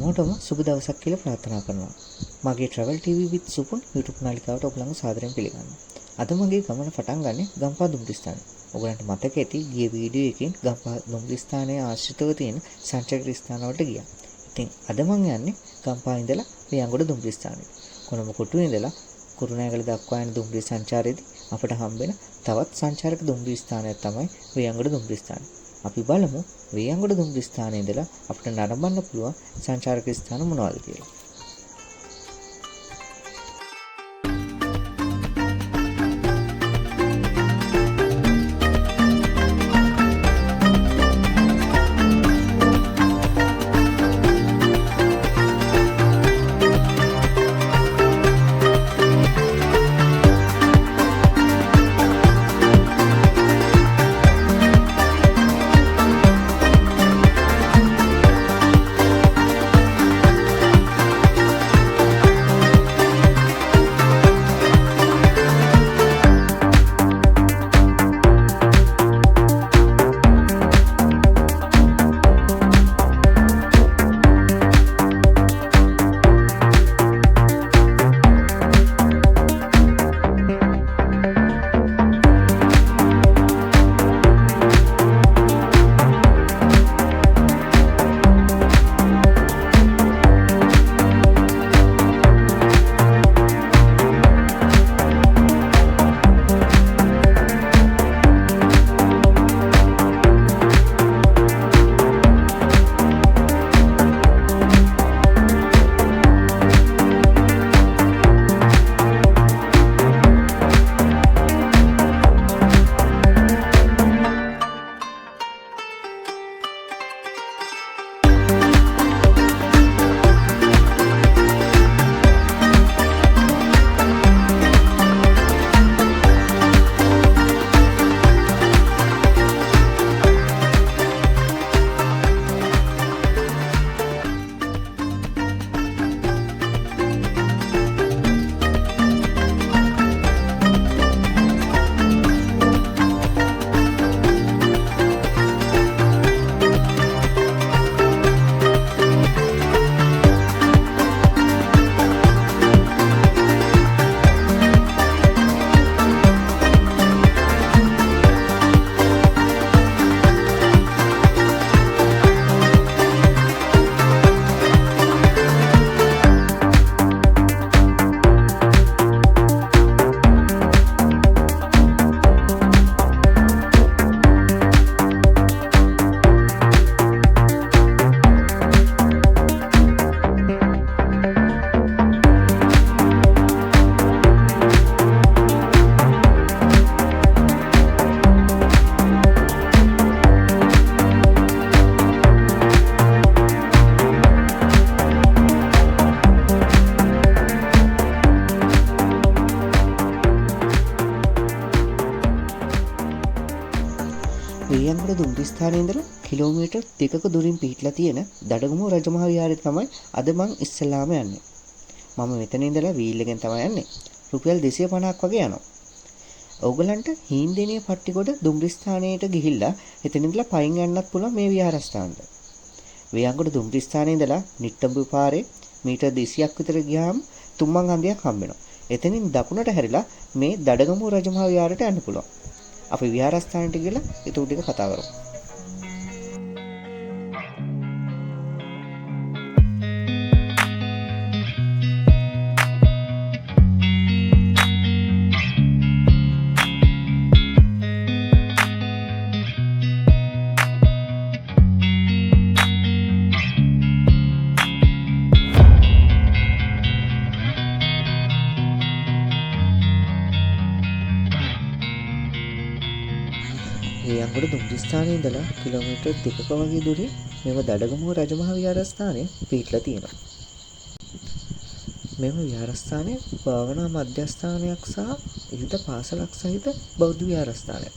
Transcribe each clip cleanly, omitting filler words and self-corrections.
හැමෝටම සුබ දවසක් කියලා ප්‍රාර්ථනා කරනවා. මගේ Travel TV with Supun YouTube නාලිකාවට ඔයගලන්ව සාදරයෙන් පිළිගන්නවා. අද මගේ ගමන පටන් ගන්නේ ගම්පහ දුම්රිස්ථානේ. ඔයගලන්ට මතක ඇති ගිය වීඩියෝ එකෙන් ගම්පහ දුම්රිස්ථානයේ ආශ්‍රිතව තියෙන සංචාරක ස්ථාන වලට ගියා. ඉතින් අද මම යන්නේ ගම්පහ ඉඳලා වියංගොඩ දුම්රිස්ථානෙට. කොළඹ කොටුවේ ඉඳලා කුරුණෑගල දක්වා යන දුම්රිස් සංචාරයේදී අපට හම්බෙන තවත් සංචාරක දුම්රිස්ථානයක් තමයි වියංගොඩ දුම්රිස්ථානය. අපි බලමු වියංගොඩ දුම්රිස්ථානයේ ඉඳලා අපිට නරඹන්න පුළුවන් සංචාරක ස්ථාන මොනවද කියලා. වියංගොඩ දුම්රිස්ථානයේ ඉඳලා කිලෝමීටර් 2ක දුරින් පිහිටලා තියෙන දඩගමුව රජමහා විහාරයට තමයි අද මං ඉස්සෙල්ලාම යන්නේ. මම මෙතන ඉඳලා වීල් එකෙන් තමයි යන්නේ. රුපියල් 250ක් වගේ යනවා. ඕගලන්ට හීන්දෙනිය පට්ටිගොඩ දුම්රිස්ථානයට ගිහිල්ලා එතන ඉඳලා පයින් යන්නත් පුළුවන් මේ විහාරස්ථානට. වියංගොඩ දුම්රිස්ථානයේ ඉඳලා නිට්ටඹු පාරේ මීටර් 200ක් විතර ගියාම තුම්මන් හන්දියක් හම්බ වෙනවා. එතනින් දකුණට හැරිලා මේ දඩගමුව රජමහා විහාරයට යන්න පුළුවන්. අපි විහාරස්ථානට ගිහලා ඒ ටික කතා කරමු. වියංගොඩ දුම්රිස්ථානයේ ඉඳලා කිලෝමීටර් 2ක වගේ දුරින් මෙව දඩගමුව රජමහා විහාරස්ථානය පිහිටලා තියෙනවා. මෙම විහාරස්ථානය භාවනා මධ්‍යස්ථානයක් සහ විවිධ පාසලක් සහිත බෞද්ධ විහාරස්ථානයක්.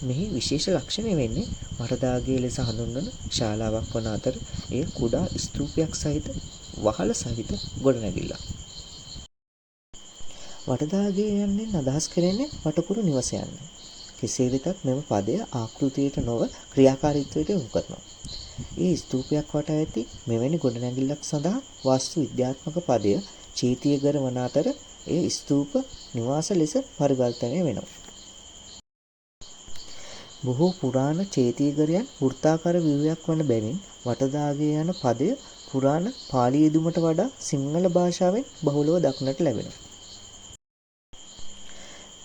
මෙහි විශේෂ ලක්ෂණය වෙන්නේ වරදාගේ ලෙස හඳුන්වන ශාලාවක් වන අතර එය කුඩා ස්තූපයක් සහිත වහල සහිත ගොඩනැගිල්ලක්. වටදාගේ යන්නේ අදහස් කරන්නේ වටකුරු නිවස යන්නේ. කෙසේ වෙතත් මෙම පදය ආකෘතියට නොව ක්‍රියාකාරීත්වයට යොමු කරනවා. ඒ ස්තූපයක් වටා ඇති මෙවැනි ගොඩනැගිල්ලක් සඳහා වාස්තු විද්‍යාත්මක පදය චේතියගර වන අතර එය ස්තූප නිවාස ලෙස පරිවර්තනය වෙනවා. බොහෝ පුරාණ චේතියගරයන් වෘත්තාකාර ව්‍යුහයක් වන බැවින් වටදාගේ යන පදය පුරාණ පාලි යෙදුමට වඩා සිංහල භාෂාවෙන් බහුලව දක්නට ලැබෙනවා.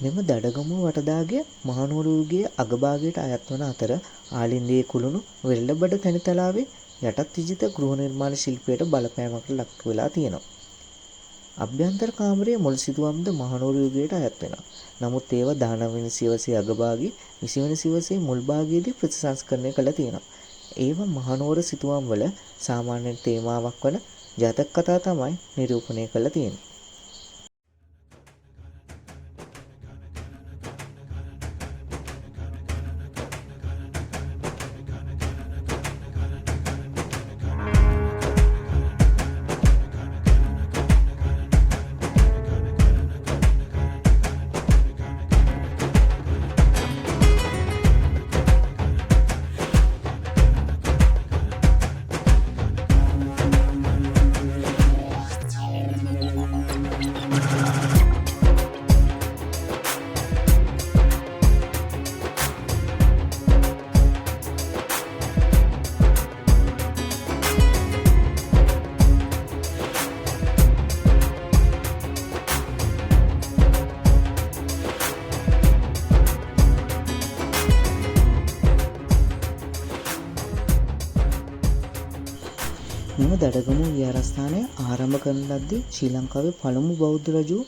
මෙම දඩගමුව වටදාගය මහනුවර යුගයේ අගභාගයට අයත් වන අතර ආලින්දයේ කුළුණු වෙරළබඩ තැනිතලාවේ යටත් විජිත ගෘහ නිර්මාණ ශිල්පයට බලපෑමකට ලක් වෙලා තියෙනවා. අභ්‍යන්තර කාමරයේ මුල් සිතුවම්ද මහනුවර යුගයට අයත් වෙනවා. නමුත් ඒවා 19 වෙනි සියවසේ අගභාගයේ 20 වෙනි සියවසේ මුල් භාගයේදී ප්‍රතිසංස්කරණය කළා තියෙනවා. ඒවා මහනුවර සිතුවම් වල සාමාන්‍ය තේමාවක් වන ජාතක කතා තමයි නිරූපණය කරලා තියෙන්නේ. මෙම දඩගමුව විහාරස්ථානය ආරම්භ කරන ලද්දේ ශ්‍රී ලංකාවේ පළමු බෞද්ධ රජු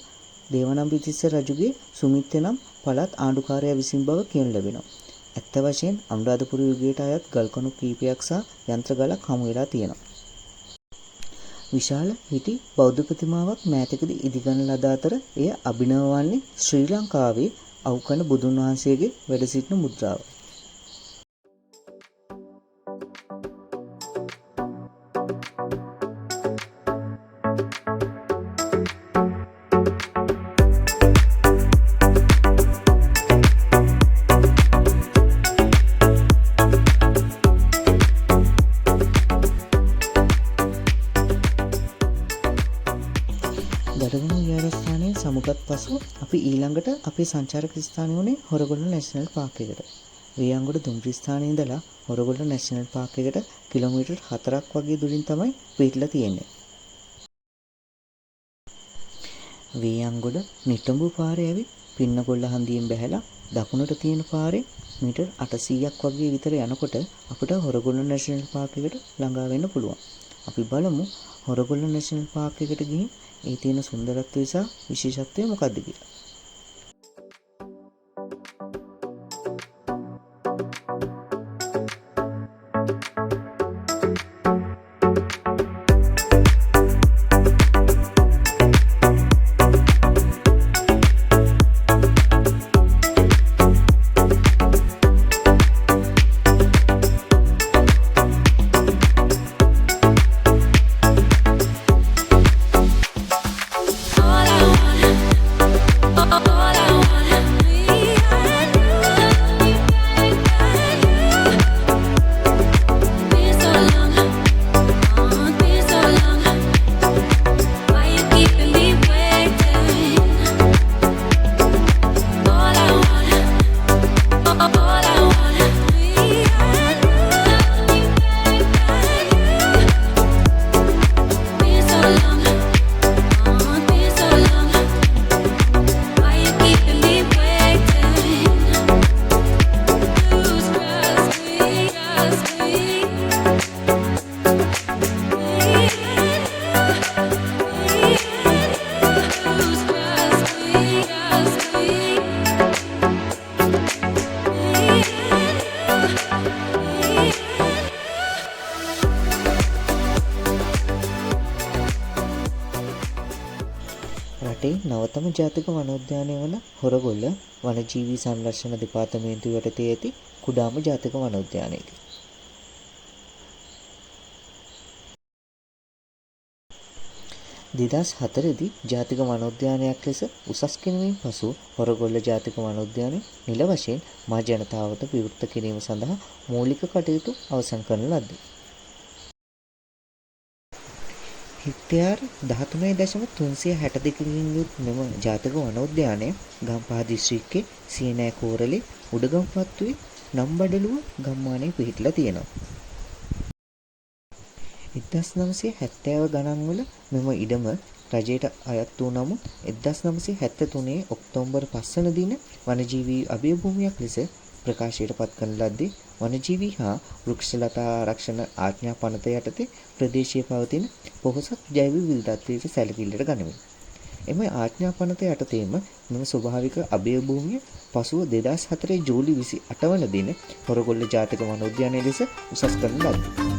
දේවනම්පියතිස්ස රජුගේ සුමිත්ත නම් පළාත් ආණ්ඩුකාරයා විසින් බව කියනු ලැබෙනවා. ඇත්ත වශයෙන් අනුරාධපුර යුගයට අයත් ගල්කණු කීපයක් සහ යන්ත්‍ර ගලක් හමු වෙලා තියෙනවා. විශාල හිටි බෞද්ධ ප්‍රතිමාවක් මෑතකදී ඉදිකරන ලද අතර එය අභිනව වන්නේ ශ්‍රී ලංකාවේ අවුකන බුදුන් වහන්සේගේ වැඩ සිටින මුද්‍රාව. දඩගමුව විහාරස්ථානයේ සමුගත් පසු අපි ඊළඟට අපේ සංචාරක ස්ථානය වුණේ හොරගොල්ල නැෂනල් පාක් එකට. වේයන්ගොඩ දුම්රිය ස්ථානයේ ඉඳලා හොරගොල්ල නැෂනල් පාක් එකට කිලෝමීටර් 4ක් වගේ දුරින් තමයි පිටලා තියෙන්නේ. වේයන්ගොඩ නිටඹු පාරේ ඇවිත් පින්නගොල්ල හන්දියෙන් බැහැලා දකුණට තියෙන පාරේ මීටර් 800ක් වගේ විතර යනකොට අපිට හොරගොල්ල නැෂනල් පාක් එකට ළඟා වෙන්න පුළුවන්. අපි බලමු හොරගොල්ල නැෂනල් පාක් එකට ගිහින් ඒ තියෙන සුන්දරත්වය සහ විශේෂත්වය මොකක්ද කියලා. රටේ නවතම ජාතික වනෝද්‍යානය වන හොරගොල්ල වනජීවී සංරක්ෂණ දෙපාර්තමේන්තුව යටතේ ඇති කුඩාම ජාතික වනෝද්‍යානයකි. දෙදස් 4දී ජාතික වනෝද්‍යානයක් ලෙස උසස් කිරීමෙන් පසු හොරගොල්ල ජාතික වනෝද්‍යානය නිල වශයෙන් මහ ජනතාවට විවෘත කිරීම සඳහා මූලික කටයුතු අවසන් කරන ලද්දේ. හෙක්ටයාර් 13.362කින් යුත් මෙම ජාතක වනෝද්‍යානය ගම්පහ දිස්ත්‍රික්කයේ සීනෑ කෝරළේ උඩගම්පත්තුවේ නම්බඩලුව ගම්මානයේ පිහිටලා තියෙනවා. 1970 ගණන්වල මෙම ඉඩම රජයට අයත් වූ නමුත් 1973 ඔක්තෝබර් 5 වන දින වනජීවී අභය භූමියක් ලෙස ප්‍රකාශයට පත් කරන ලද්දේ වනජීවී හා වෘක්ෂලතා ආරක්ෂණ ආඥා පනත යටතේ ප්‍රදේශයේ පවතින පොහොසත් ජෛව විවිධත්වයට සැලකිල්ලට ගනිමින් එම ආඥා පනත යටතේම මෙම ස්වභාවික අභය භූමිය පසුව 2004 ජූලි 28 වන දින හොරගොල්ල ජාතක වනෝද්‍යානය ලෙස උසස් කරන ලද්දේ.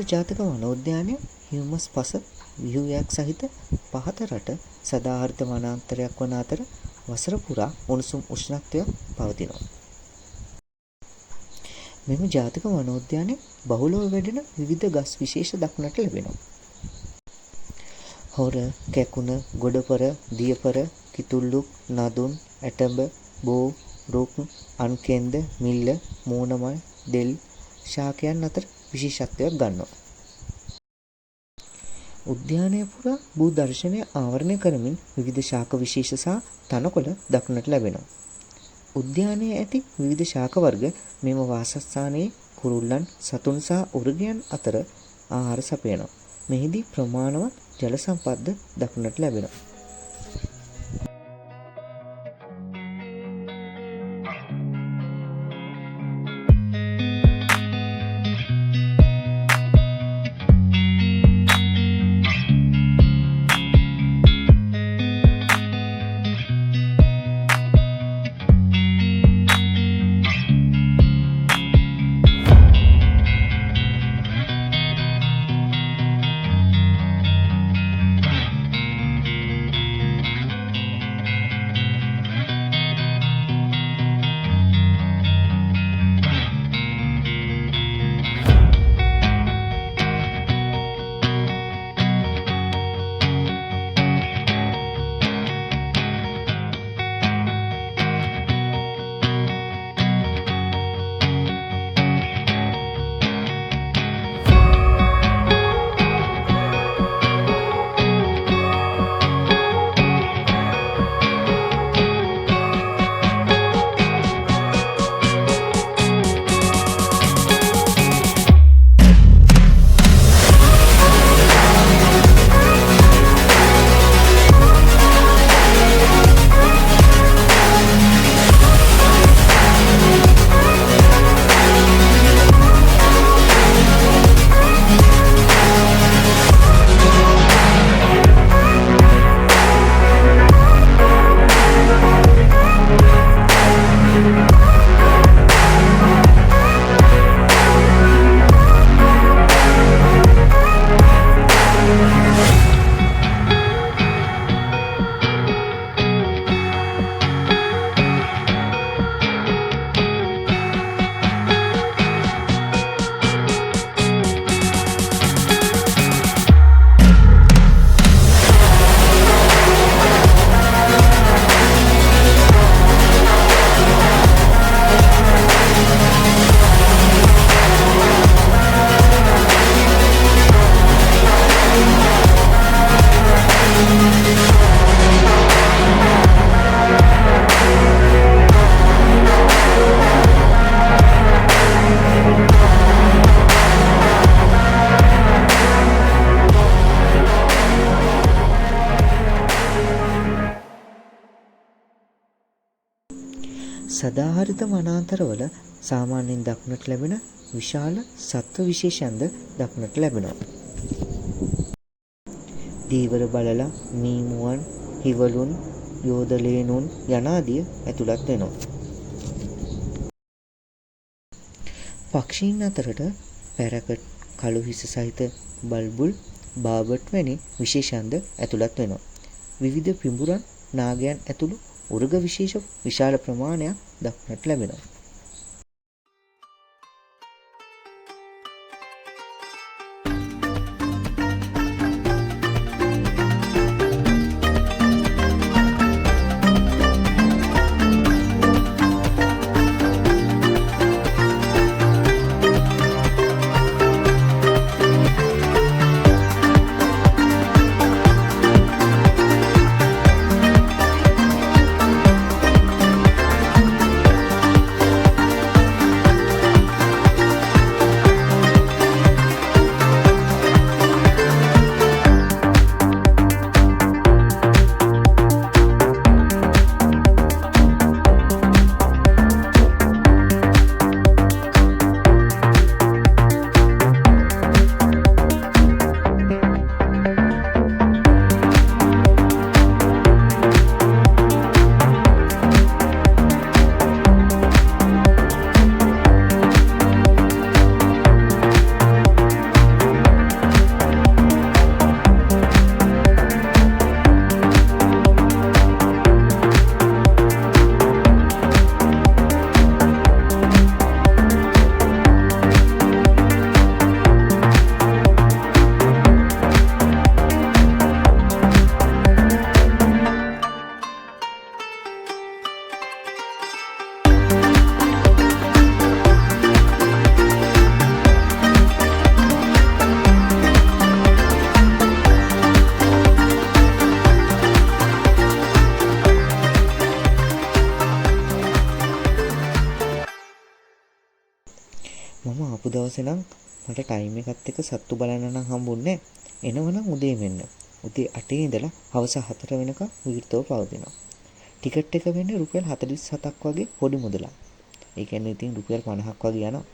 ජාතක වනෝද්‍යානය හියුමස් පස ව්‍යුහයක් සහිත පහත රට සදාහරිත වනාන්තරයක් වන අතර වසර පුරා උණුසුම් උෂ්ණත්වයක් පවතිනවා. මෙම ජාතක වනෝද්‍යානය බහුලව වැඩෙන විවිධ ගස් විශේෂ දක්නට ලැබෙනවා. හොර, කැකුණ, ගොඩපර, දියපර, කිතුල්ලුක්, නදුන්, ඇටඹ, බෝ, රුක්, අන්කෙන්ද, මිල්ල, මූණමල්, දෙල්, ශාකයන් අතර විශේෂත්වයක් ගන්නවා. උද්‍යානය පුරා භූ දර්ශනය ආවරණය කරමින් විවිධ ශාක විශේෂ සහ තනකොළ දක්නට ලැබෙනවා. උද්‍යානයේ ඇති විවිධ ශාක වර්ග මෙම වාසස්ථානයේ කුරුල්ලන්, සතුන් සහ උරුගයන් අතර ආහාර සපයනවා. මෙහිදී ප්‍රමාණවත් ජල සම්පත්ද දක්නට ලැබෙනවා. සදාහරිත වනාන්තරවල සාමාන්‍යයෙන් දක්නට ලැබෙන විශාල සත්ව විශේෂන්ද දක්නට ලැබෙනවා. දීවර බලලා, මීමුවන්, හිවලුන්, යෝධලේනුන් යනාදිය ඇතුළත් වෙනවා. පක්ෂීන් අතරට පැරකට්, කළු හිස සහිත බල්බුල්, බාබට් වැනි විශේෂන්ද ඇතුළත් වෙනවා. විවිධ පිඹුරන්, නාගයන් ඇතුළු උර්ග විශේෂ විශාල ප්‍රමාණයක් දක්නට ලැබෙනවා. මම ආපු දවසේ නම් මට ටයිම් එකත් එක්ක සත්තු බලන්න නම් හම්බුන්නේ නැහැ. එනවනම් උදේ මෙන්න. උදේ 8 ඉඳලා හවස 4 වෙනකම් විවෘතව පවතිනවා. ටිකට් එක වෙන්නේ රුපියල් 47ක් වගේ පොඩි මුදලක්. ඒ කියන්නේ ඉතින් රුපියල් 50ක් වගේ යනවා.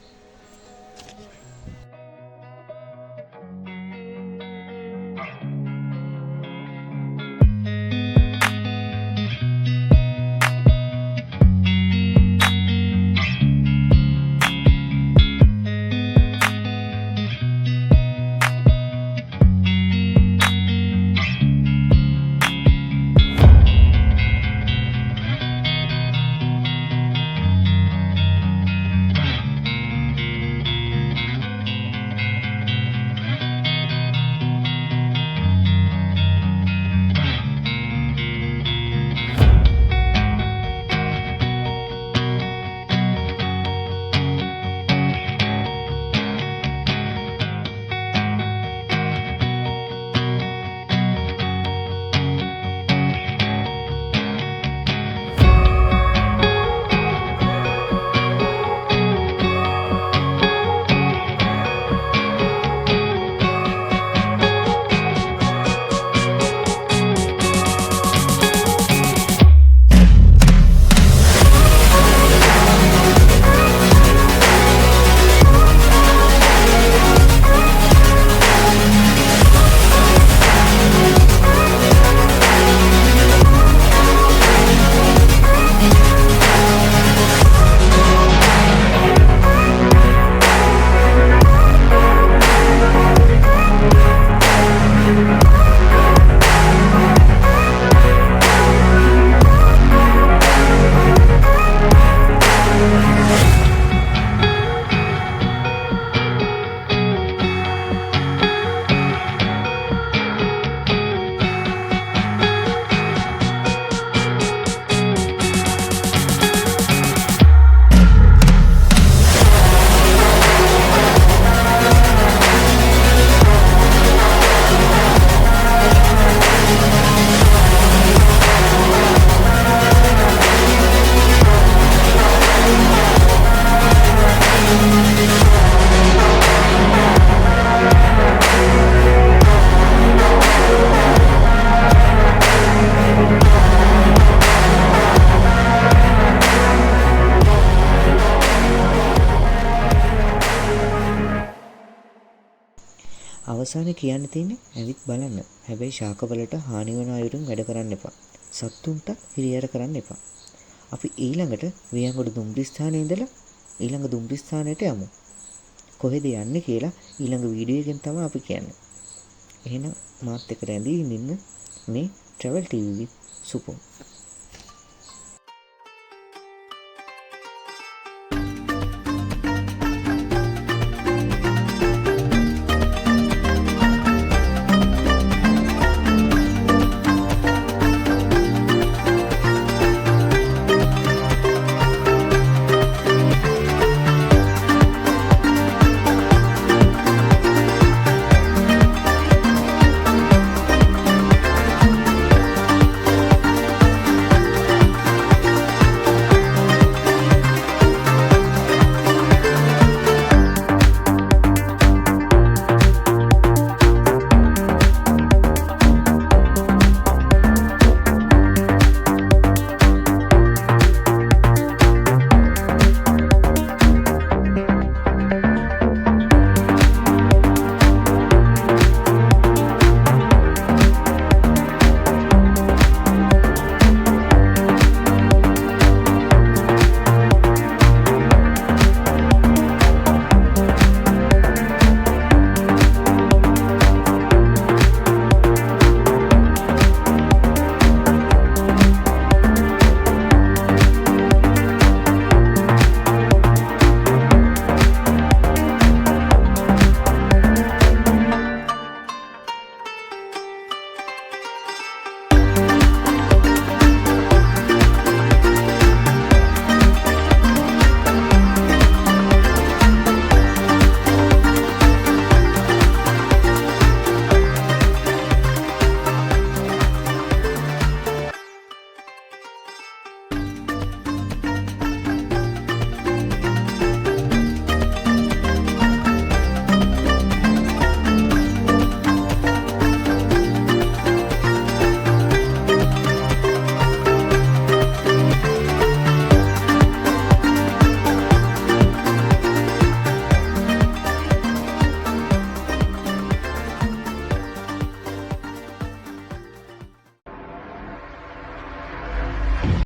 අවසානයේ කියන්න තියෙන්නේ ඇවිත් බලන්න. හැබැයි ශාකවලට හානි වන අයුරින් වැඩ කරන්න එපා. සත්තුන්ට හිරිහැර කරන්න එපා. අපි ඊළඟට වියංගොඩ දුම්රිය ස්ථානයේ ඉඳලා ඊළඟ දුම්රිය ස්ථානයට යමු. කොහෙද යන්නේ කියලා ඊළඟ වීඩියෝ එකෙන් තමයි අපි කියන්නේ. එහෙනම් මාත් එක්ක රැඳී ඉන්න මේ travel TV with සුපෝ.